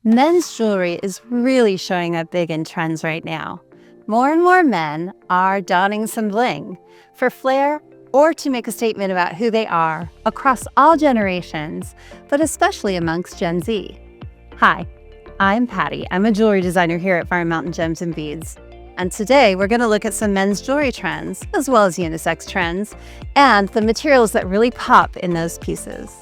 Men's jewelry is really showing up big in trends right now. More and more men are donning some bling for flair or to make a statement about who they are across all generations, but especially amongst Gen Z. Hi, I'm Patty. I'm a jewelry designer here at Fire Mountain Gems and Beads. And today we're going to look at some men's jewelry trends, as well as unisex trends, and the materials that really pop in those pieces.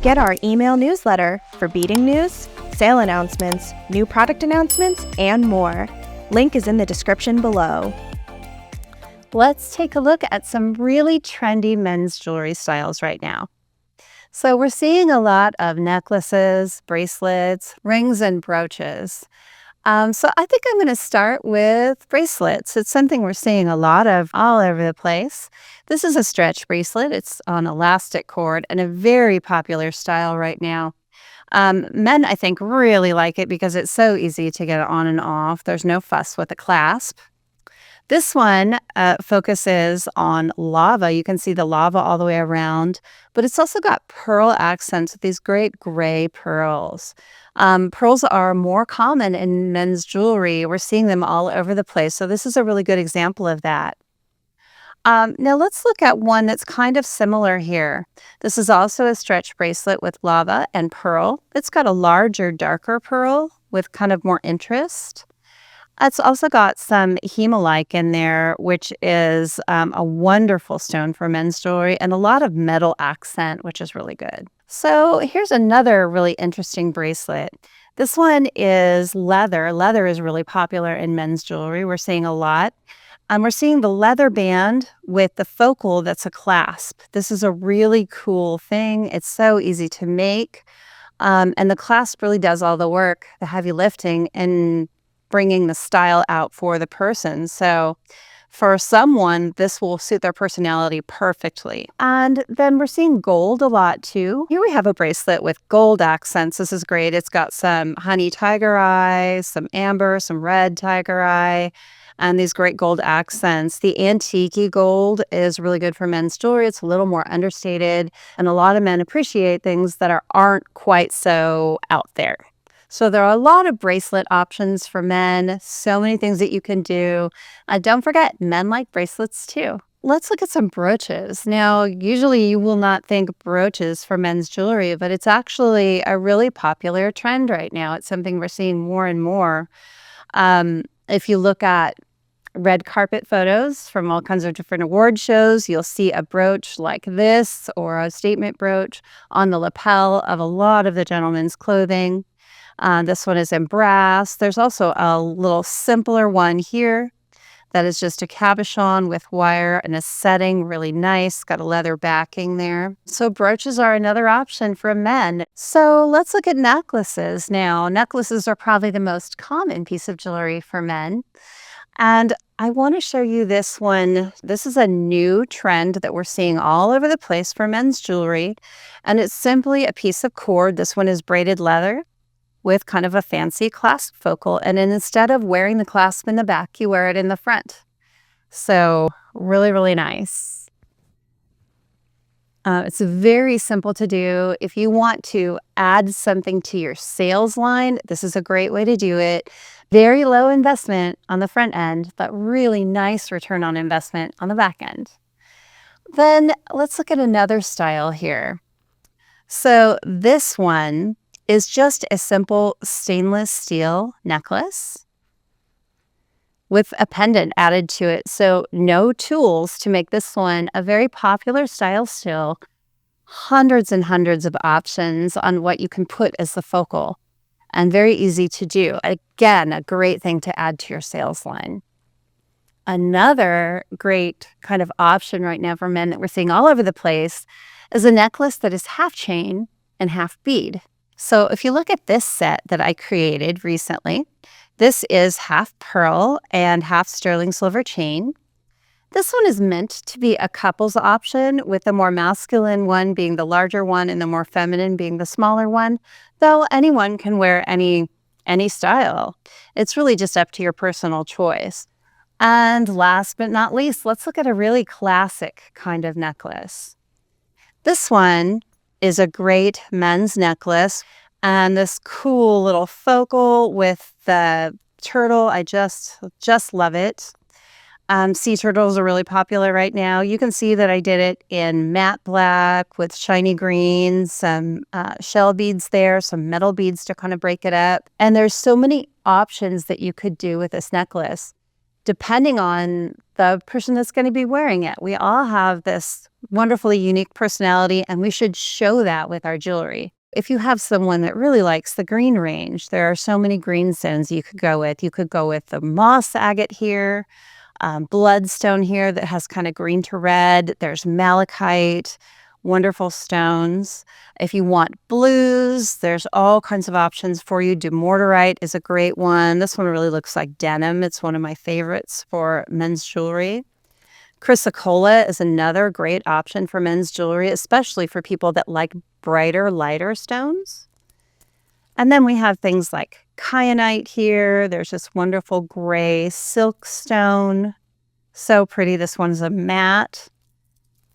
Get our email newsletter for beading news, sale announcements, new product announcements, and more. Link is in the description below. Let's take a look at some really trendy men's jewelry styles right now. So we're seeing a lot of necklaces, bracelets, rings, and brooches. So I think I'm going to start with bracelets. It's something we're seeing a lot of all over the place. This is a stretch bracelet. It's on elastic cord and a very popular style right now. Men, I think, really like it because it's so easy to get it on and off. There's no fuss with the clasp. This one focuses on lava. You can see the lava all the way around, but it's also got pearl accents with these great gray pearls. Pearls are more common in men's jewelry. We're seeing them all over the place, so this is a really good example of that. Now let's look at one that's kind of similar here. This is also a stretch bracelet with lava and pearl. It's got a larger, darker pearl with kind of more interest. It's also got some hemalike in there, which is a wonderful stone for men's jewelry, and a lot of metal accent, which is really good. So here's another really interesting bracelet. This one is leather. Leather is really popular in men's jewelry. We're seeing a lot. We're seeing the leather band with the focal that's a clasp. This is a really cool thing. It's so easy to make. And the clasp really does all the work, the heavy lifting, and bringing the style out for the person. So for someone, this will suit their personality perfectly. And then we're seeing gold a lot too. Here we have a bracelet with gold accents. This is great. It's got some honey tiger eye, some amber, some red tiger eye, and these great gold accents. The antique gold is really good for men's jewelry. It's a little more understated, and a lot of men appreciate things that aren't quite so out there. So there are a lot of bracelet options for men, so many things that you can do. Don't forget, men like bracelets too. Let's look at some brooches. Now, usually you will not think brooches for men's jewelry, but it's actually a really popular trend right now. It's something we're seeing more and more. If you look at red carpet photos from all kinds of different award shows, you'll see a brooch like this or a statement brooch on the lapel of a lot of the gentlemen's clothing. This one is in brass. There's also a little simpler one here that is just a cabochon with wire and a setting, really nice, got a leather backing there. So brooches are another option for men. So let's look at necklaces now. Necklaces are probably the most common piece of jewelry for men. And I want to show you this one. This is a new trend that we're seeing all over the place for men's jewelry. And it's simply a piece of cord. This one is braided leather with kind of a fancy clasp focal. And then instead of wearing the clasp in the back, you wear it in the front. So really, really nice. It's very simple to do. If you want to add something to your sales line, this is a great way to do it. Very low investment on the front end, but really nice return on investment on the back end. Then let's look at another style here. So this one is just a simple stainless steel necklace with a pendant added to it. So no tools to make this one a very popular style still. Hundreds and hundreds of options on what you can put as the focal, and very easy to do. Again, a great thing to add to your sales line. Another great kind of option right now for men that we're seeing all over the place is a necklace that is half chain and half bead. So if you look at this set that I created recently, this is half pearl and half sterling silver chain. This one is meant to be a couple's option, with the more masculine one being the larger one and the more feminine being the smaller one, though anyone can wear any style. It's really just up to your personal choice. And last but not least, let's look at a really classic kind of necklace. This one is a great men's necklace, And this cool little focal with the turtle. I just love it. Sea turtles are really popular right now. You can see that I did it in matte black with shiny greens, some shell beads there, some metal beads to kind of break it up. And there's so many options that you could do with this necklace, depending on the person that's going to be wearing it. We all have this wonderfully unique personality, and we should show that with our jewelry. If you have someone that really likes the green range, there are so many green stones you could go with. You could go with the moss agate here, bloodstone here that has kind of green to red. There's malachite, wonderful stones. If you want blues, there's all kinds of options for you. Dumortierite is a great one. This one really looks like denim. It's one of my favorites for men's jewelry. Chrysocolla is another great option for men's jewelry, especially for people that like brighter, lighter stones. And then we have things like kyanite here. There's this wonderful gray silk stone. So pretty. This one's a matte.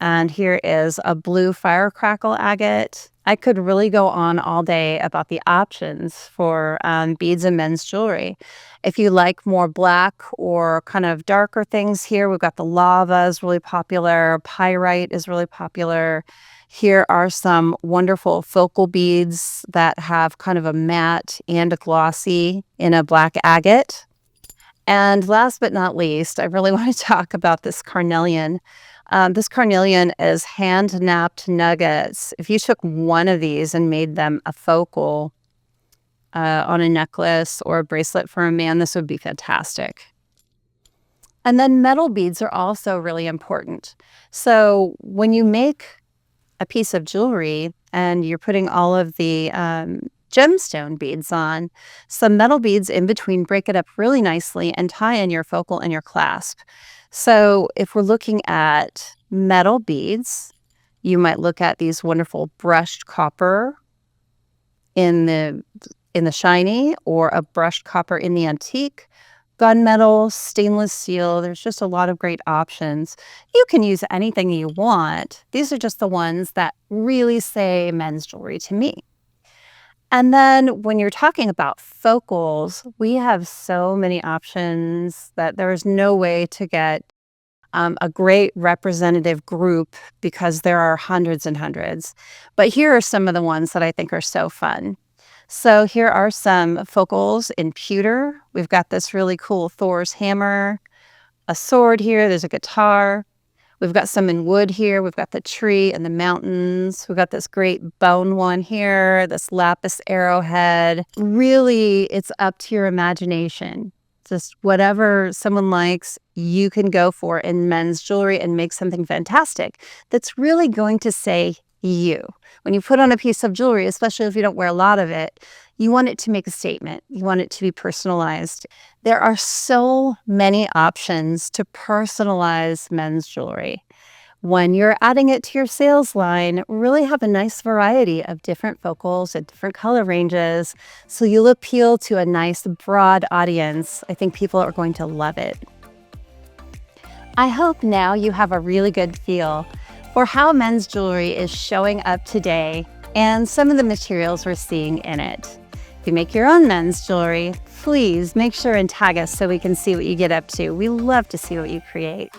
And here is a blue firecrackle agate. I could really go on all day about the options for beads and men's jewelry. If you like more black or kind of darker things here, we've got the lava is really popular. Pyrite is really popular. Here are some wonderful focal beads that have kind of a matte and a glossy in a black agate. And last but not least, I really want to talk about this carnelian. This carnelian is hand-napped nuggets. If you took one of these and made them a focal on a necklace or a bracelet for a man, this would be fantastic. And then metal beads are also really important. So when you make a piece of jewelry and you're putting all of the gemstone beads on, some metal beads in between break it up really nicely and tie in your focal and your clasp. So if we're looking at metal beads, you might look at these wonderful brushed copper in the shiny, or a brushed copper in the antique, gunmetal, stainless steel. There's just a lot of great options. You can use anything you want. These are just the ones that really say men's jewelry to me. And then when you're talking about focals, we have so many options that there's no way to get a great representative group because there are hundreds and hundreds. But here are some of the ones that I think are so fun. So here are some focals in pewter. We've got this really cool Thor's hammer, a sword here, there's a guitar. We've got some in wood here. We've got the tree and the mountains. We've got this great bone one here, this lapis arrowhead. Really, it's up to your imagination. Just whatever someone likes, you can go for in men's jewelry and make something fantastic that's really going to say you. When you put on a piece of jewelry, especially if you don't wear a lot of it, you want it to make a statement. You want it to be personalized. There are so many options to personalize men's jewelry. When you're adding it to your sales line, really have a nice variety of different focals and different color ranges, so you'll appeal to a nice broad audience. I think people are going to love it. I hope now you have a really good feel for how men's jewelry is showing up today and some of the materials we're seeing in it. If you make your own men's jewelry, please make sure and tag us so we can see what you get up to. We love to see what you create.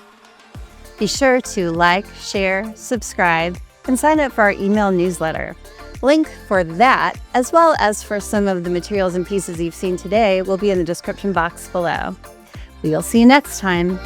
Be sure to like, share, subscribe, and sign up for our email newsletter. Link for that, as well as for some of the materials and pieces you've seen today, will be in the description box below. We'll see you next time.